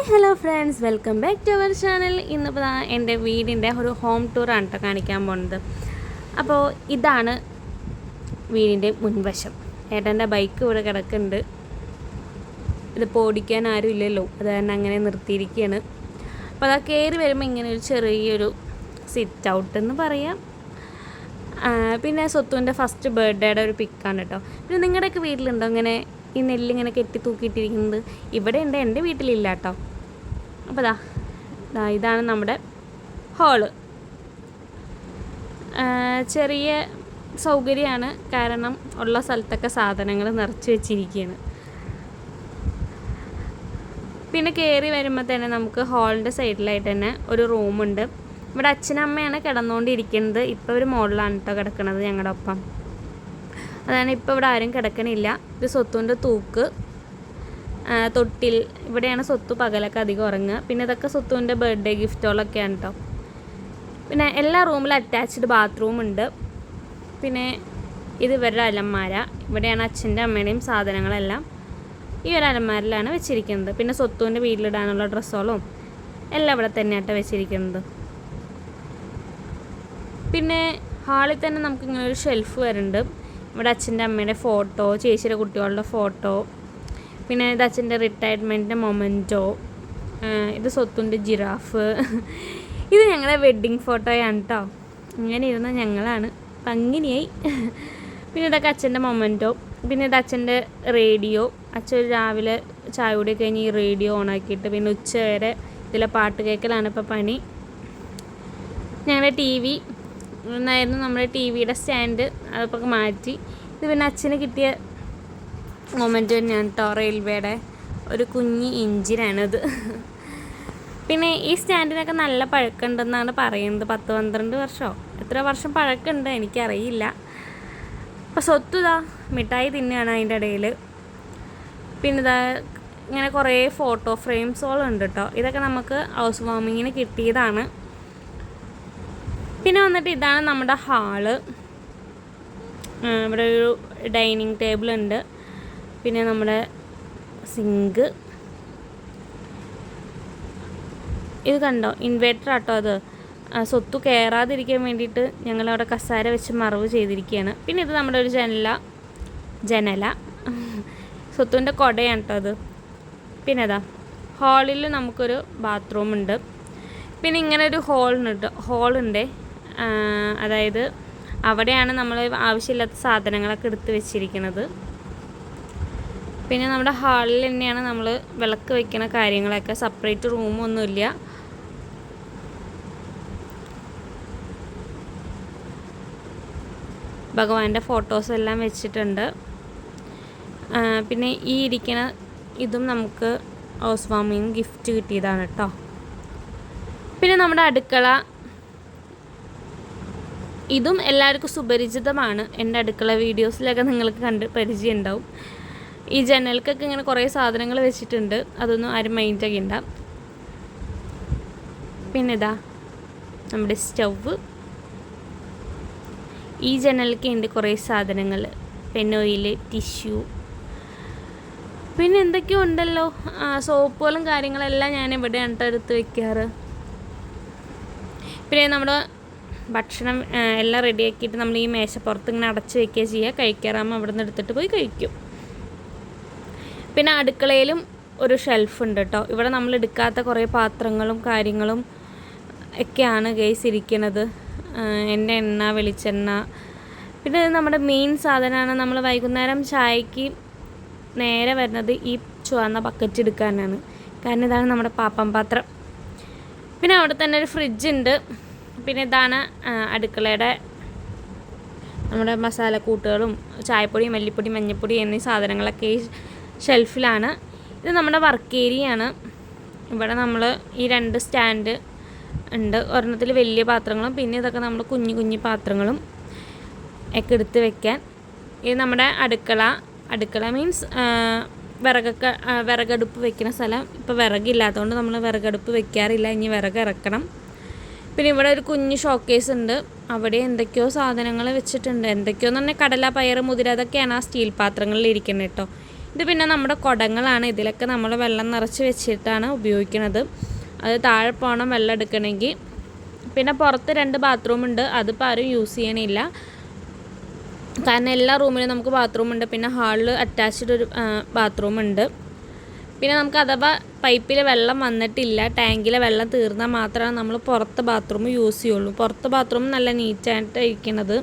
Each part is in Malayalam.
Hi hello friends, welcome back to our channel. ഇന്നിപ്പോൾ എൻ്റെ വീടിൻ്റെ ഒരു ഹോം ടൂറാണ് കേട്ടോ കാണിക്കാൻ പോകുന്നത്. അപ്പോൾ ഇതാണ് വീടിൻ്റെ മുൻവശം. ഏട്ടൻ്റെ ബൈക്ക് ഇവിടെ കിടക്കുന്നുണ്ട്. ഇതിപ്പോൾ ഓടിക്കാൻ ആരും ഇല്ലല്ലോ, അത് കാരണം അങ്ങനെ നിർത്തിയിരിക്കുകയാണ്. അപ്പോൾ അതാ കയറി വരുമ്പോൾ ഇങ്ങനെ ഒരു ചെറിയൊരു സിറ്റ് ഔട്ട് എന്ന് പറയാം. പിന്നെ സ്വത്തുവിൻ്റെ ഫസ്റ്റ് ബർത്ത്ഡേയുടെ ഒരു പിക്കാണ് കേട്ടോ. പിന്നെ നിങ്ങളുടെയൊക്കെ വീട്ടിലുണ്ടോ ഇങ്ങനെ ഈ നെല്ലിങ്ങനെ കെട്ടി തൂക്കിയിട്ടിരിക്കുന്നത്? ഇവിടെ ഉണ്ട്, എൻ്റെ വീട്ടിലില്ല കേട്ടോ. അപ്പോൾ ഇതാണ് നമ്മുടെ ഹോള്. ചെറിയ സൗകര്യമാണ്, കാരണം ഉള്ള സ്ഥലത്തൊക്കെ സാധനങ്ങൾ നിറച്ച് വെച്ചിരിക്കുകയാണ്. പിന്നെ കയറി വരുമ്പോൾ തന്നെ നമുക്ക് ഹോളിൻ്റെ സൈഡിലായിട്ട് തന്നെ ഒരു റൂമുണ്ട്. ഇവിടെ അച്ഛനമ്മയാണ് കിടന്നുകൊണ്ടിരിക്കുന്നത്. ഇപ്പോൾ ഒരു മോളിലാണ് കേട്ടോ കിടക്കുന്നത് ഞങ്ങളുടെ ഒപ്പം. അതാണ് ഇപ്പോൾ ഇവിടെ ആരും കിടക്കണില്ല. ഇത് സ്വത്തുവിൻ്റെ തൂക്ക്, തൊട്ടിൽ. ഇവിടെയാണ് സ്വത്ത് പകലൊക്കെ അധികം ഉറങ്ങുക. പിന്നെ ഇതൊക്കെ സ്വത്തുവിൻ്റെ ബർത്ത്ഡേ ഗിഫ്റ്റുകളൊക്കെയാണ് കേട്ടോ. പിന്നെ എല്ലാ റൂമിലും അറ്റാച്ച്ഡ് ബാത്റൂം ഉണ്ട്. പിന്നെ ഇത് ഇവരുടെ അലമാര. ഇവിടെയാണ് അച്ഛൻ്റെ അമ്മയുടെയും സാധനങ്ങളെല്ലാം ഈ ഒരു അലമാരയിലാണ് വെച്ചിരിക്കുന്നത്. പിന്നെ സ്വത്തുവിൻ്റെ വീട്ടിലിടാനുള്ള ഡ്രസ്സുകളും എല്ലാം ഇവിടെ തന്നെയാട്ടോ വെച്ചിരിക്കുന്നത്. പിന്നെ ഹാളിൽ തന്നെ നമുക്കിങ്ങനെ ഒരു ഷെൽഫ് വരുന്നുണ്ട്. ഇവിടെ അച്ഛൻ്റെ അമ്മയുടെ ഫോട്ടോ, ചേച്ചിയുടെ കുട്ടികളുടെ ഫോട്ടോ, പിന്നെ ഇത് അച്ഛൻ്റെ റിട്ടയർമെൻറ്റിൻ്റെ മൊമെൻറ്റോ, ഇത് സ്വത്തുൻ്റെ ജിറാഫ്. ഇത് ഞങ്ങളുടെ വെഡ്ഡിങ് ഫോട്ടോയാണ് കേട്ടോ. ഇങ്ങനെ ഇരുന്ന ഞങ്ങളാണ്, ഭംഗിനിയായി. പിന്നെ ഇതൊക്കെ അച്ഛൻ്റെ മൊമെൻറ്റോ. പിന്നെ ഇത് അച്ഛൻ്റെ റേഡിയോ. അച്ഛൻ രാവിലെ ചായ കൂടി കഴിഞ്ഞ് ഈ റേഡിയോ ഓണാക്കിയിട്ട് പിന്നെ ഉച്ച വരെ ഇതിലെ പാട്ട് കേൾക്കലാണ് ഇപ്പോൾ പണി. ഞങ്ങളുടെ ടി വി എന്നായിരുന്നു നമ്മുടെ ടി വിയുടെ സ്റ്റാൻഡ്, അതൊക്കെ മാറ്റി. ഇത് പിന്നെ അച്ഛന് കിട്ടിയ മൊമെൻറ്റ് തന്നെയാണ് കേട്ടോ. റെയിൽവേയുടെ ഒരു കുഞ്ഞ് എഞ്ചിനാണിത്. പിന്നെ ഈ സ്റ്റാൻഡിനൊക്കെ നല്ല പഴക്കമുണ്ടെന്നാണ് പറയുന്നത്. 10-12 വർഷമോ എത്ര വർഷം പഴക്കമുണ്ട് എനിക്കറിയില്ല. അപ്പോൾ സ്വത്ത് മിഠായി തിന്നുകയാണ് അതിൻ്റെ ഇടയിൽ. പിന്നെ ഇങ്ങനെ കുറേ ഫോട്ടോ ഫ്രെയിംസുകളുണ്ട് കേട്ടോ. ഇതൊക്കെ നമുക്ക് ഹൗസ് വാമിങ്ങിന് കിട്ടിയതാണ്. പിന്നെ വന്നിട്ട് ഇതാണ് നമ്മുടെ ഹാള്. ഇവിടെ ഒരു ഡൈനിങ് ടേബിൾ ഉണ്ട്. പിന്നെ നമ്മുടെ സിങ്ക്. ഇത് കണ്ടോ, ഇൻവേർട്ടർ ആട്ടോ അത്. സ്വത്ത് കയറാതിരിക്കാൻ വേണ്ടിയിട്ട് ഞങ്ങളവിടെ കസാര വെച്ച് മറവ് ചെയ്തിരിക്കുകയാണ്. പിന്നെ ഇത് നമ്മുടെ ഒരു ജനല സ്വത്തുവിൻ്റെ കുടയാണ് കേട്ടോ അത്. പിന്നെ ഹാളിൽ നമുക്കൊരു ബാത്റൂം ഉണ്ട്. പിന്നെ ഇങ്ങനെ ഒരു ഹോളുണ്ട്. അതായത് അവിടെയാണ് നമ്മൾ ആവശ്യമില്ലാത്ത സാധനങ്ങളൊക്കെ എടുത്ത് വെച്ചിരിക്കുന്നത്. പിന്നെ നമ്മുടെ ഹാളിൽ തന്നെയാണ് നമ്മൾ വിളക്ക് വയ്ക്കുന്ന കാര്യങ്ങളൊക്കെ. സെപ്പറേറ്റ് റൂമൊന്നുമില്ല. ഭഗവാന്റെ ഫോട്ടോസ് എല്ലാം വെച്ചിട്ടുണ്ട്. പിന്നെ ഈ ഇരിക്കുന്ന ഇതും നമുക്ക് ഹൗസ് വാമിങ് ഗിഫ്റ്റ് കിട്ടിയതാണ് കേട്ടോ. പിന്നെ നമ്മുടെ അടുക്കള, ഇതും എല്ലാവർക്കും സുപരിചിതമാണ്. എൻ്റെ അടുക്കള വീഡിയോസിലൊക്കെ നിങ്ങൾക്ക് കണ്ട് പരിചയം ഉണ്ടാവും. ഈ ജനൽക്കൊക്കെ ഇങ്ങനെ കുറേ സാധനങ്ങൾ വെച്ചിട്ടുണ്ട്, അതൊന്നും ആരും മൈൻഡ് ചെയ്യണ്ട. പിന്നെ നമ്മുടെ സ്റ്റൗവ്. ഈ ജനലിലേക്ക് ഉണ്ട് കുറേ സാധനങ്ങൾ, പെനോയിൽ, ടിഷ്യൂ, പിന്നെ എന്തൊക്കെയോ ഉണ്ടല്ലോ, സോപ്പുകളും കാര്യങ്ങളെല്ലാം ഞാൻ ഇവിടെയാണ് എടുത്ത് വയ്ക്കാറ്. പിന്നെ നമ്മുടെ ഭക്ഷണം എല്ലാം റെഡിയാക്കിയിട്ട് നമ്മൾ ഈ മേശപ്പുറത്ത് ഇങ്ങനെ അടച്ച് വയ്ക്കുക ചെയ്യുക. കഴിക്കാറാകുമ്പോൾ അവിടെ നിന്ന് എടുത്തിട്ട് പോയി കഴിക്കും. പിന്നെ അടുക്കളയിലും ഒരു ഷെൽഫ് ഉണ്ട് കേട്ടോ. ഇവിടെ നമ്മൾ എടുക്കാത്ത കുറേ പാത്രങ്ങളും കാര്യങ്ങളും ഒക്കെയാണ് ഗൈസ് ഇരിക്കുന്നത്. എൻ്റെ എണ്ണ, വെളിച്ചെണ്ണ. പിന്നെ നമ്മുടെ മെയിൻ സാധനമാണ്, നമ്മൾ വൈകുന്നേരം ചായക്ക് നേരെ വരുന്നത് ഈ ചുവന്ന ബക്കറ്റ് എടുക്കാനാണ്. കാരണം ഇതാണ് നമ്മുടെ പാപ്പം പാത്രം. പിന്നെ അവിടെ തന്നെ ഒരു ഫ്രിഡ്ജുണ്ട്. പിന്നെ ഇതാണ് അടുക്കളയുടെ നമ്മുടെ മസാലക്കൂട്ടുകളും ചായപ്പൊടി, മല്ലിപ്പൊടി, മഞ്ഞൾപ്പൊടി എന്നീ സാധനങ്ങളൊക്കെ ഈ ഷെൽഫിലാണ്. ഇത് നമ്മുടെ വർക്ക് ഏരിയയാണ്. ഇവിടെ നമ്മൾ ഈ 2 സ്റ്റാൻഡ് ഉണ്ട്. ഒരെണ്ണത്തിൽ വലിയ പാത്രങ്ങളും പിന്നെ ഇതൊക്കെ നമ്മൾ കുഞ്ഞു കുഞ്ഞു പാത്രങ്ങളും ഒക്കെ എടുത്ത് വെക്കാൻ. ഇത് നമ്മുടെ അടുക്കള മീൻസ് വിറകടുപ്പ് വെക്കുന്ന സ്ഥലം. ഇപ്പോൾ വിറകില്ലാത്തതുകൊണ്ട് നമ്മൾ വിറകടുപ്പ് വെക്കാറില്ല, ഇനി വിറക് ഇറക്കണം. പിന്നെ ഇവിടെ ഒരു കുഞ്ഞു ഷോക്കേസ് ഉണ്ട്. അവിടെ എന്തൊക്കെയോ സാധനങ്ങൾ വെച്ചിട്ടുണ്ട്. എന്തൊക്കെയോ എന്ന് പറഞ്ഞാൽ കടല, പയർ, മുതിര, അതൊക്കെയാണ് ആ സ്റ്റീൽ പാത്രങ്ങളിൽ ഇരിക്കുന്നത് കേട്ടോ. ഇത് പിന്നെ നമ്മുടെ കുടങ്ങളാണ്. ഇതിലൊക്കെ നമ്മൾ വെള്ളം നിറച്ച് വെച്ചിട്ടാണ് ഉപയോഗിക്കുന്നത്. അത് താഴെ പോകണം വെള്ളം എടുക്കണമെങ്കിൽ. പിന്നെ പുറത്ത് 2 ബാത്റൂം ഉണ്ട്. അതിപ്പോൾ ആരും യൂസ് ചെയ്യണില്ല, കാരണം എല്ലാ റൂമിലും നമുക്ക് ബാത്റൂം ഉണ്ട്. പിന്നെ ഹാളിൽ അറ്റാച്ച്ഡ് ഒരു ബാത്റൂം ഉണ്ട്. പിന്നെ നമുക്ക് അഥവാ പൈപ്പിൽ വെള്ളം വന്നിട്ടില്ല, ടാങ്കിലെ വെള്ളം തീർന്നാൽ മാത്രമാണ് നമ്മൾ പുറത്ത് ബാത്റൂം യൂസ് ചെയ്യുള്ളൂ. പുറത്ത് ബാത്റൂം നല്ല നീറ്റായിട്ട് ഇരിക്കുന്നത്.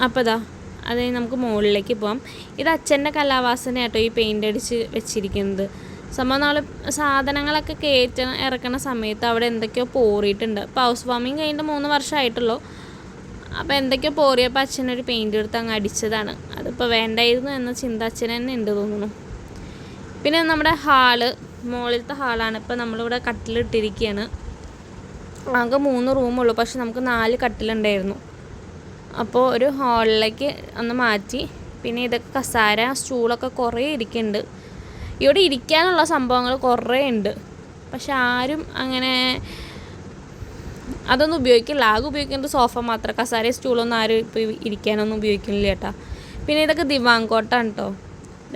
അപ്പോൾ അത് നമുക്ക് മുകളിലേക്ക് പോകാം. ഇത് അച്ഛൻ്റെ കലാവാസനയാട്ടോ ഈ പെയിൻ്റ് അടിച്ച് വെച്ചിരിക്കുന്നത്. സംഭവം നമ്മൾ സാധനങ്ങളൊക്കെ ഇറക്കണ സമയത്ത് അവിടെ എന്തൊക്കെയോ പോറിയിട്ടുണ്ട്. ഇപ്പോൾ ഹൗസ് വാമിങ് കഴിഞ്ഞിട്ട് 3 വർഷമായിട്ടുള്ളൂ. അപ്പോൾ എന്തൊക്കെയോ പോറിയപ്പോൾ അച്ഛനൊരു പെയിൻ്റ് എടുത്ത് അങ്ങ് അടിച്ചതാണ്. അതിപ്പോൾ വേണ്ടായിരുന്നു എന്ന ചിന്ത അച്ഛൻ തന്നെ ഉണ്ട് തോന്നുന്നു. പിന്നെ നമ്മുടെ മുകളിലത്തെ ഹാളാണ്. ഇപ്പോൾ നമ്മളിവിടെ കട്ടിലിട്ടിരിക്കുകയാണ്. ആകെ 3 റൂമുള്ളൂ, പക്ഷെ നമുക്ക് 4 കട്ടിലുണ്ടായിരുന്നു. അപ്പോൾ ഒരു ഹാളിലേക്ക് ഒന്ന് മാറ്റി. പിന്നെ ഇതൊക്കെ കസാര സ്റ്റൂളൊക്കെ കുറേ ഇരിക്കുന്നുണ്ട്. ഇവിടെ ഇരിക്കാനുള്ള സംഭവങ്ങൾ കുറേ ഉണ്ട്, പക്ഷെ ആരും അങ്ങനെ അതൊന്നും ഉപയോഗിക്കില്ല. ആകെ ഉപയോഗിക്കുന്നത് സോഫ മാത്രം. കസാര സ്റ്റൂളൊന്നും ആരും ഇപ്പോൾ ഇരിക്കാനൊന്നും ഉപയോഗിക്കുന്നില്ല കേട്ടോ. പിന്നെ ഇതൊക്കെ ദിവാങ്കോട്ടാണ് കേട്ടോ,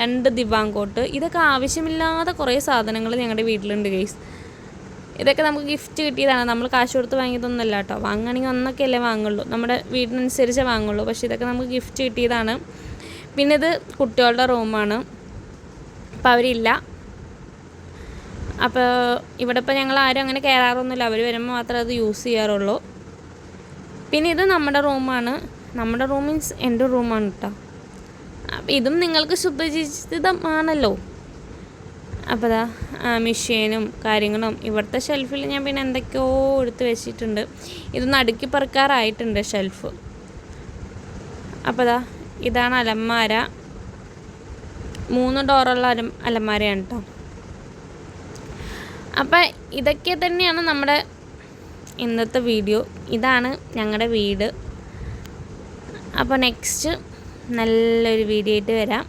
2 ദിവാങ്കോട്ട്. ഇതൊക്കെ ആവശ്യമില്ലാത്ത കുറേ സാധനങ്ങൾ ഞങ്ങളുടെ വീട്ടിലുണ്ട് ഗൈസ്. ഇതൊക്കെ നമുക്ക് ഗിഫ്റ്റ് കിട്ടിയതാണ്. നമ്മൾ കാശ് കൊടുത്ത് വാങ്ങിയതൊന്നുമല്ല കേട്ടോ. വാങ്ങുകയാണെങ്കിൽ ഒന്നൊക്കെയല്ലേ വാങ്ങുള്ളൂ, നമ്മുടെ വീടിനനുസരിച്ചേ വാങ്ങുള്ളൂ. പക്ഷേ ഇതൊക്കെ നമുക്ക് ഗിഫ്റ്റ് കിട്ടിയതാണ്. പിന്നെ ഇത് കുട്ടികളുടെ റൂമാണ്. അപ്പോൾ അവരില്ല. അപ്പോൾ ഇവിടെ ഇപ്പോൾ ഞങ്ങൾ ആരും അങ്ങനെ കയറാറൊന്നുമില്ല. അവർ വരുമ്പോൾ മാത്രമേ അത് യൂസ് ചെയ്യാറുള്ളൂ. പിന്നെ ഇത് നമ്മുടെ റൂമാണ്. നമ്മുടെ റൂം മീൻസ് എൻ്റെ റൂമാണ് കേട്ടോ. അപ്പോൾ ഇതും നിങ്ങൾക്ക് സുപരിചിതമാണല്ലോ. അപ്പോൾ മെഷീനും കാര്യങ്ങളും ഇവിടുത്തെ ഷെൽഫിൽ ഞാൻ പിന്നെ എന്തൊക്കെയോ എടുത്ത് വെച്ചിട്ടുണ്ട്. ഇതൊന്ന് അടുക്കി പറക്കാറായിട്ടുണ്ട് ഷെൽഫ്. അപ്പോൾ ഇതാണ് അലമാര. 3 ഡോറുള്ള അലമാരയാണ് കേട്ടോ. അപ്പം ഇതൊക്കെ തന്നെയാണ് നമ്മുടെ ഇന്നത്തെ വീഡിയോ. ഇതാണ് ഞങ്ങളുടെ വീട്. അപ്പോൾ നെക്സ്റ്റ് നല്ലൊരു വീഡിയോ ആയിട്ട് വരാം.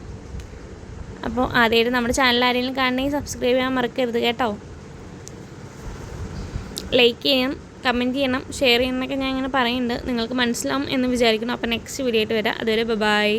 അപ്പോൾ ആദ്യമായിട്ട് നമ്മുടെ ചാനൽ ആരെങ്കിലും കാണണമെങ്കിൽ സബ്സ്ക്രൈബ് ചെയ്യാൻ മറക്കരുത് കേട്ടോ. ലൈക്ക് ചെയ്യണം, കമൻറ്റ് ചെയ്യണം, ഷെയർ ചെയ്യണം എന്നൊക്കെ ഞാൻ ഇങ്ങനെ പറയുന്നുണ്ട്. നിങ്ങൾക്ക് മനസ്സിലാവും എന്ന് വിചാരിക്കണം. അപ്പോൾ നെക്സ്റ്റ് വീഡിയോ ആയിട്ട് വരാം. അതുവരെ ബൈ.